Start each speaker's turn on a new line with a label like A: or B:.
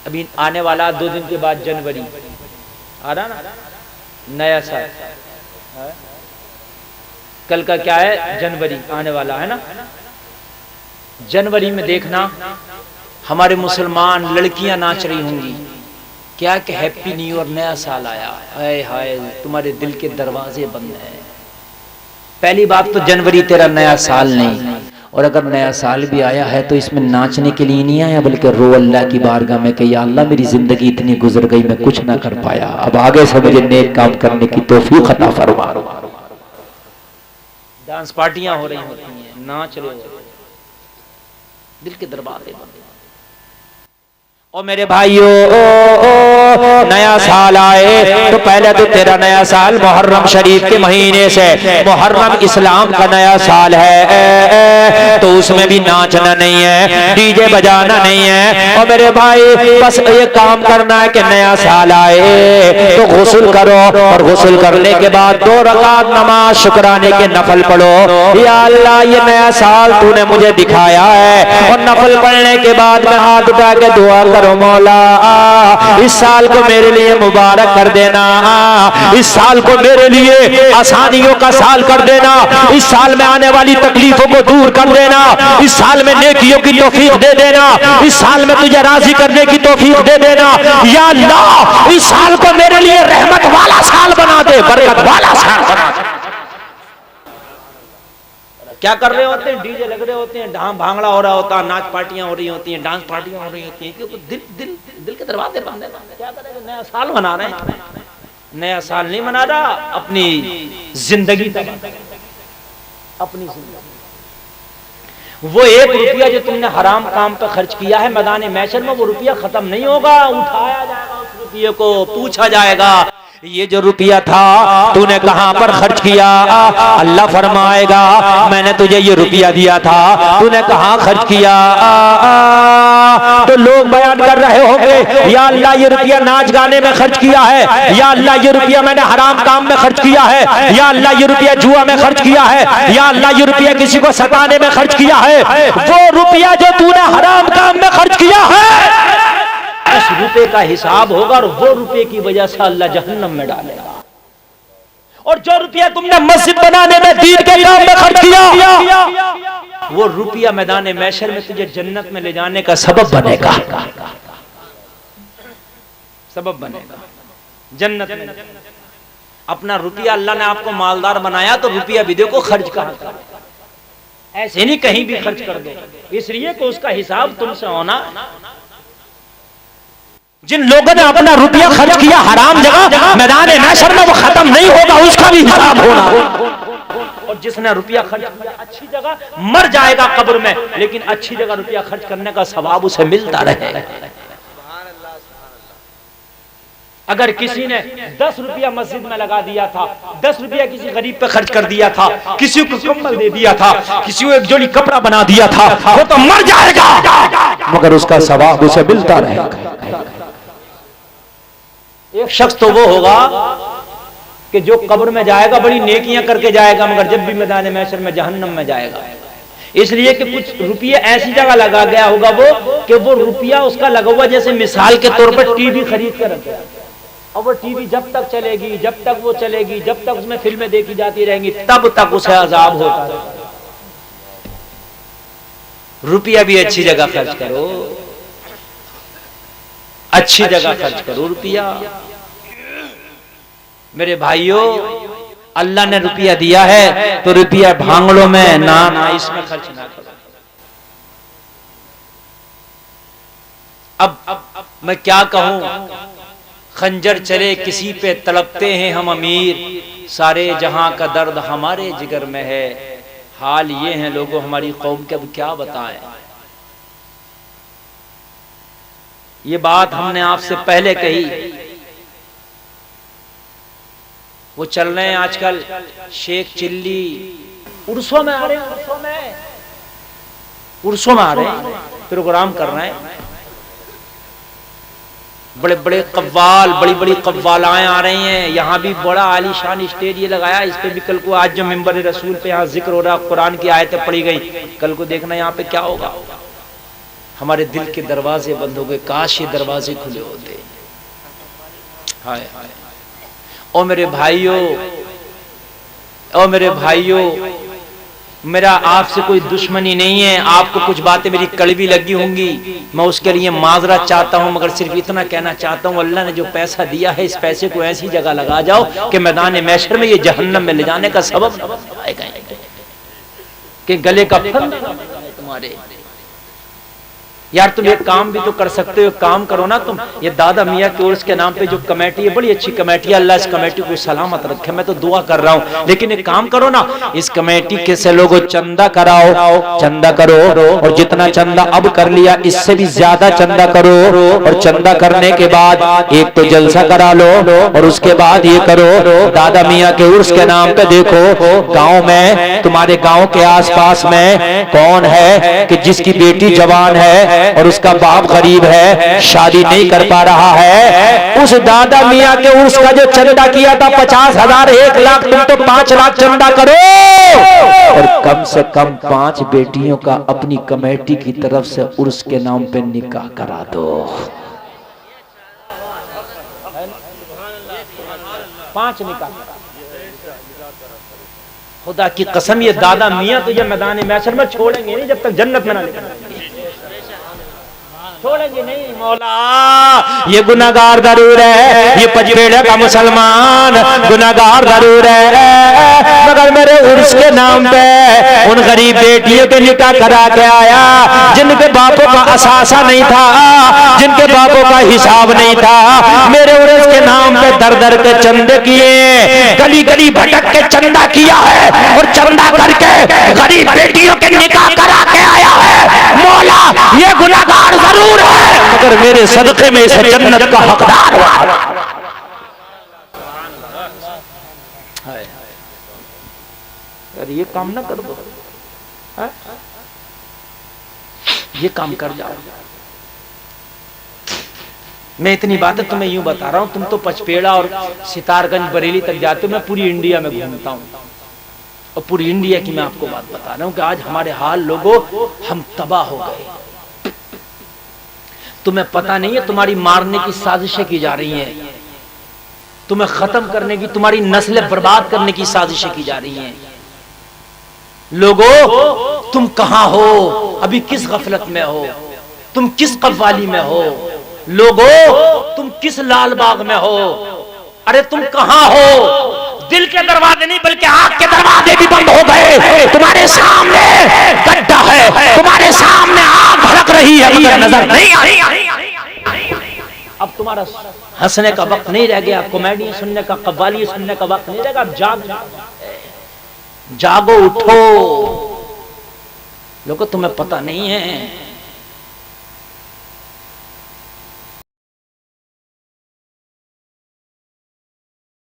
A: अभी आने वाला 2 दिन के बाद जनवरी आ रहा ना, नया साल। कल का क्या है, जनवरी आने वाला है ना। जनवरी में देखना हमारे मुसलमान लड़कियां नाच रही होंगी, क्या कि हैप्पी न्यू ईयर, नया साल आया। हाय हाय, तुम्हारे दिल के दरवाजे बंद हैं। पहली बात तो जनवरी तेरा नया साल नहीं, और अगर नया साल भी आया है तो इसमें नाचने के लिए नहीं आया, बल्कि रो अल्लाह की बारगाह में कि या अल्लाह मेरी जिंदगी इतनी गुजर गई, मैं कुछ ना कर पाया, अब आगे से मुझे नेक काम करने की तौफीक अता फरमा। डांस पार्टियां हो रही होती हैं, नाच रहे हो, दिल के दरवाजे बंद। ओ मेरे भाइयों, नया साल आए तो पहले तो तेरा नया साल मुहर्रम शरीफ के महीने से, मुहर्रम इस्लाम का नया साल है, तो उसमें भी नाचना नहीं है, डीजे बजाना नहीं है। और मेरे भाई बस ये काम करना है कि नया साल आए तो गुस्ल करो, और गुस्ल करने के बाद 2 रकात नमाज शुक्राने के नफल पढ़ो। या अल्लाह ये नया साल तूने मुझे दिखाया है, और नफल पढ़ने के बाद में हाथ उठा के दुआ करो, मौला इस साल को मेरे लिए मुबारक कर देना, इस साल को मेरे लिए आसानियों का साल कर देना, इस साल में आने वाली तकलीफों को दूर कर देना, इस साल में नेकियों की तौफीक दे देना, इस साल में तुझे राजी करने की तौफीक दे देना। या अल्लाह इस साल को मेरे लिए रहमत वाला साल बना दे, बरकत वाला साल बना दे। क्या कर रहे होते हैं, डीजे लग रहे होते हैं, ढाम भांगड़ा हो रहा होता है, नाच पार्टियां हो रही होती हैं, डांस पार्टियां हो रही होती हैं, क्योंकि दिल दिल दिल के दरवाजे बंद हैं। क्या करेंगे, नया साल मना रहे हैं। नया साल नहीं मना रहा, अपनी जिंदगी, अपनी जिंदगी। वो 1 रुपया जो तुमने हराम काम पे खर्च किया है मैदान महशर में, वो रुपया खत्म नहीं होगा, उठाया जाएगा उस रुपये को, पूछा जाएगा ये जो रुपया था तूने कहां पर खर्च किया। अल्लाह फरमाएगा मैंने तुझे ये रुपया दिया था, तूने कहां खर्च किया। तो लोग बयान कर रहे होंगे या अल्लाह ये रुपया नाच गाने में खर्च किया है, या अल्लाह ये रुपया मैंने हराम काम में खर्च किया है, या अल्लाह ये रुपया जुआ में खर्च किया है, या अल्लाह ये रुपया किसी को सताने में खर्च किया है। वो रुपया जो तूने हराम काम में खर्च किया है उस रुपए का हिसाब होगा, और वो रुपए की वजह से अल्लाह जहन्नम में डालेगा। और जो रुपया तुमने मस्जिद बनाने में, दीन के काम में खर्च किया, वो रुपया मैदान महशर में तुझे जन्नत में ले जाने का सबब बनेगा, सबब बनेगा जन्नत में। अपना रुपया, अल्लाह ने आपको मालदार बनाया तो रुपया भी देखो खर्च कहां कर, ऐसे नहीं कहीं भी खर्च कर दो, इसलिए कि उसका हिसाब तुमसे होना। जिन लोगों ने अपना रुपया खर्च किया हराम जगह, मैदान महशर में वो खत्म नहीं होगा, उसका भी हिसाब होना। और जिसने रुपया खर्च किया अच्छी जगह, मर जाएगा कब्र में, लेकिन अच्छी जगह रुपया खर्च करने का सवाब उसे मिलता रहेगा। अगर किसी ने 10 रुपया मस्जिद में लगा दिया था, 10 रुपया किसी गरीब पे खर्च कर दिया था, किसी को कंबल दे दिया था, किसी को एक जोड़ी कपड़ा बना दिया था, वो तो मर जाएगा मगर उसका सवाब उसे मिलता रहेगा। एक शख्स तो वो होगा कि जो कब्र में जाएगा बड़ी नेकियां करके जाएगा, मगर जब भी मैदान महशर में जहन्नम में जाएगा। इसलिए कि कुछ रुपये ऐसी जगह लगा गया होगा वो कि वो रुपया उसका लगा हुआ, जैसे मिसाल के तौर पर टीवी खरीद कर रखा, और वो टीवी जब तक चलेगी, जब तक वो चलेगी, जब तक उसमें फिल्में देखी जाती रहेंगी, तब तक उसे अजाब होता है। रुपया भी अच्छी जगह खर्च करो, अच्छी जगह खर्च करो रुपया। मेरे भाइयों, अल्लाह ने रुपया दिया है तो रुपया भांगड़ों में ना इसमें खर्च ना करो। अब मैं क्या कहूं, खंजर चले किसी पे तड़पते हैं हम अमीर, सारे जहां का दर्द हमारे जिगर में है। हाल ये है लोगों हमारी कौम के, अब क्या बताएं। ये बात हमने आपसे पहले कही, वो चल रहे हैं आजकल शेख चिल्ली, उर्सों में आ रहे हैं, उर्सों में आ रहे हैं, प्रोग्राम कर रहे हैं, बड़े बड़े कव्वाल, बड़ी बड़ी कव्वालाएं आ रही हैं। यहाँ भी बड़ा आलीशान स्टेज ये लगाया, इस पे भी कल को, आज जो मिंबर रसूल पे यहाँ जिक्र हो रहा, कुरान की आयतें पढ़ी गई, कल को देखना यहाँ पे क्या होगा। हमारे दिल के दरवाजे बंद हो गए, काश ये दरवाजे खुले होते। हाय हाय। ओ मेरे भाइयों, ओ मेरे भाइयों, मेरा आपसे कोई दुश्मनी नहीं है। आपको कुछ बातें मेरी कड़वी लगी होंगी, मैं उसके लिए माजरत चाहता हूं, मगर सिर्फ इतना कहना चाहता हूं, अल्लाह ने जो पैसा दिया है, इस पैसे को ऐसी जगह लगा जाओ कि मैदान महशर में ये जहन्नम में ले जाने का सबब कि गले का फल तुम्हारे। यार तुम एक काम भी तो कर सकते हो, काम करो ना तुम। ये दादा मियाँ के उर्स के नाम पे जो कमेटी है, बड़ी अच्छी कमेटी है, अल्लाह इस कमेटी को सलामत रखे, मैं तो दुआ कर रहा हूँ। लेकिन एक काम करो ना, इस कमेटी के से लोगों चंदा कराओ, चंदा करो, और जितना चंदा अब कर लिया इससे भी ज्यादा चंदा करो, और चंदा करने के बाद एक तो जलसा करा लो, और उसके बाद ये करो, दादा मियाँ के उर्स के नाम पे देखो गाँव में, तुम्हारे गाँव के आस पास में कौन है कि जिसकी बेटी जवान है और उसका बाप गरीब है, शादी नहीं कर पा रहा है, उस दादा मियाँ के उर्स का जो चंदा किया था 50,000, 1 लाख, तुम तो 5 लाख चंदा करो, और कम से कम 5 बेटियों का अपनी कमेटी की तरफ से उर्स के नाम पे निकाह करा दो। 5 निकाह। खुदा की कसम, ये दादा मियाँ तुझे मैदान महशर में छोड़ेंगे नहीं जब तक जन्नत में ना निकलेंगे, छोड़ेंगे नहीं मौला। ये गुनाहगार जरूर है, ये पचपेड़े का मुसलमान गुनाहगार जरूर है, मगर मेरे उर्स के नाम पे उन गरीब बेटियों के निकाह करा के आया जिनके बापों का असासा नहीं था, जिनके बापों का हिसाब नहीं था। मेरे उर्स के नाम पे दर दर के चंदे किए, गली गली भटक के चंदा किया है, और चंदा करके गरीब बेटियों के निकाह करा के आया है। मौला ये गुनाहगार जरूर है, मगर मेरे सदक़े में इस जन्नत का हकदार हुआ। यार ये काम ना कर दो, ये काम कर जाओ। मैं इतनी बातें तुम्हें यूं बता रहा हूं, तुम तो पचपेड़ा और सितारगंज बरेली तक जाते हो, मैं पूरी इंडिया में घूमता हूं, और पूरी इंडिया की मैं आपको बात बता रहा हूं कि आज हमारे हाल लोगों, हम तबाह हो गए। तुम्हें पता नहीं है तुम्हारी मारने की साजिशें की जा रही हैं, तुम्हें खत्म करने की, तुम्हारी नस्लें बर्बाद करने की साजिशें की जा रही हैं। लोगों तुम कहां हो, अभी किस गफलत में हो, तुम किस कव्वाली में हो, लोगों तुम किस लाल बाग में हो, अरे तुम कहां हो? दिल के दरवाजे नहीं बल्कि आंख के दरवाजे भी बंद हो गए। तुम्हारे सामने गड्ढा है, तुम्हारे सामने आग भड़क रही है, मगर नजर नहीं आ रही। अब तुम्हारा हंसने का वक्त नहीं रह गया, कॉमेडी सुनने का, कव्वाली सुनने का वक्त नहीं रहेगा। अब जागो, उठो। लोगों तुम्हें पता नहीं है